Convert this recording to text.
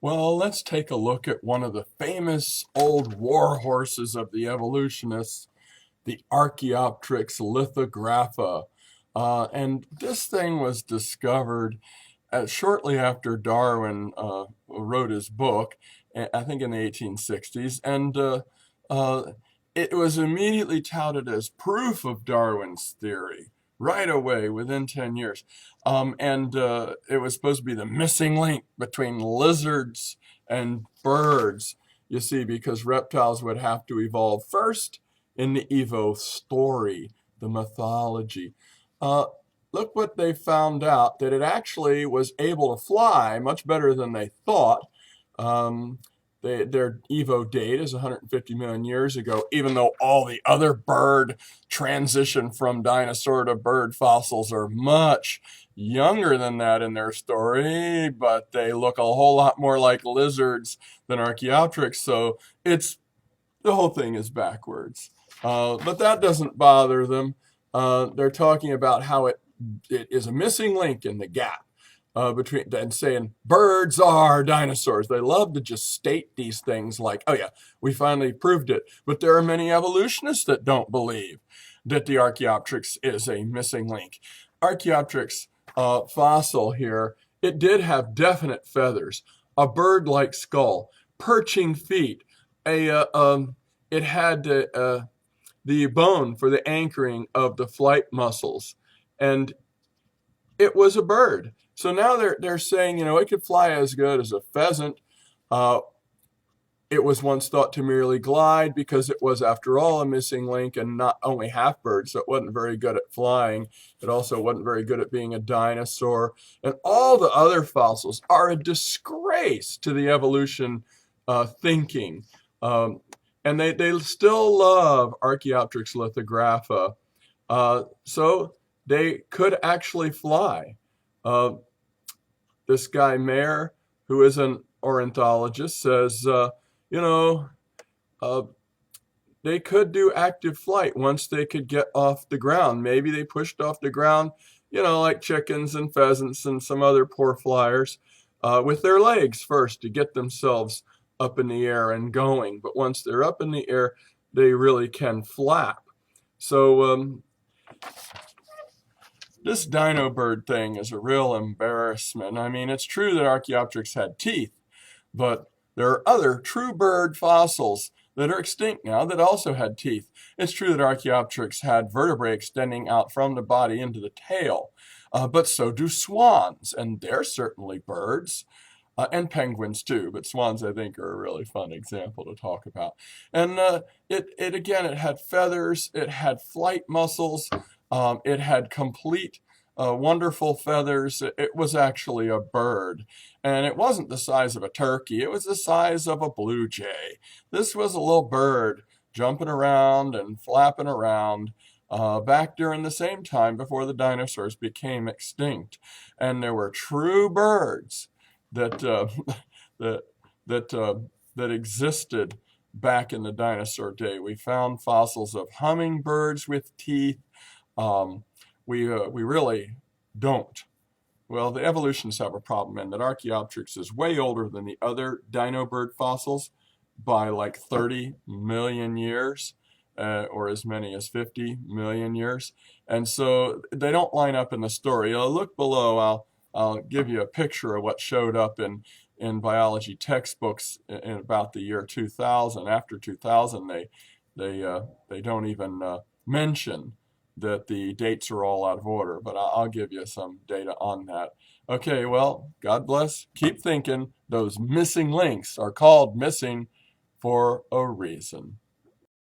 Well, let's take a look at one of the famous old war horses of the evolutionists, the Archaeopteryx Lithographa. And this thing was discovered shortly after Darwin wrote his book, I think in the 1860s, and uh, it was immediately touted as proof of Darwin's theory right away within 10 years. And it was supposed to be the missing link between lizards and birds, you see, because reptiles would have to evolve first in the Evo story, the mythology. Uh, Look what they found out, that it actually was able to fly much better than they thought. Um, their Evo date is 150 million years ago, even though all the other bird transition from dinosaur to bird fossils are much younger than that in their story, but they look a whole lot more like lizards than Archaeopteryx, so the whole thing is backwards. But that doesn't bother them. They're talking about how it is a missing link in the gap between and saying birds are dinosaurs. They love to just state these things like, oh yeah, we finally proved it. But there are many evolutionists that don't believe that the Archaeopteryx is a missing link. Archaeopteryx fossil here, it did have definite feathers, a bird-like skull, perching feet, it had the bone for the anchoring of the flight muscles, and it was a bird. So now they're saying, it could fly as good as a pheasant. Uh, it was once thought to merely glide because it was, after all, a missing link and not only half bird, so it wasn't very good at flying. It also wasn't very good at being a dinosaur. And all the other fossils are a disgrace to the evolution thinking. And they still love Archaeopteryx lithographa. So they could actually fly. This guy Mayer, who is an ornithologist, says, they could do active flight once they could get off the ground. Maybe they pushed off the ground, like chickens and pheasants and some other poor flyers, with their legs first to get themselves up in the air and going. But once they're up in the air, they really can flap. So this Dino-bird thing is a real embarrassment. I mean, it's true that Archaeopteryx had teeth, but there are other true bird fossils that are extinct now that also had teeth. It's true that Archaeopteryx had vertebrae extending out from the body into the tail, but so do swans, and they're certainly birds. And penguins too, but swans I think are a really fun example to talk about. And it had feathers, it had flight muscles, it had complete wonderful feathers. It was actually a bird, and it wasn't the size of a turkey, it was the size of a blue jay. This was a little bird jumping around and flapping around back during the same time before the dinosaurs became extinct. And there were true birds that that that existed back in the dinosaur day. We found fossils of hummingbirds with teeth. We really don't. Well, the evolutionists have a problem in that Archaeopteryx is way older than the other dino-bird fossils by like 30 million years, or as many as 50 million years. And so they don't line up in the story. Look below. I'll give you a picture of what showed up in biology textbooks in about the year 2000. After 2000, they don't even mention that the dates are all out of order, but I'll give you some data on that. Okay, well, God bless. Keep thinking. Those missing links are called missing for a reason.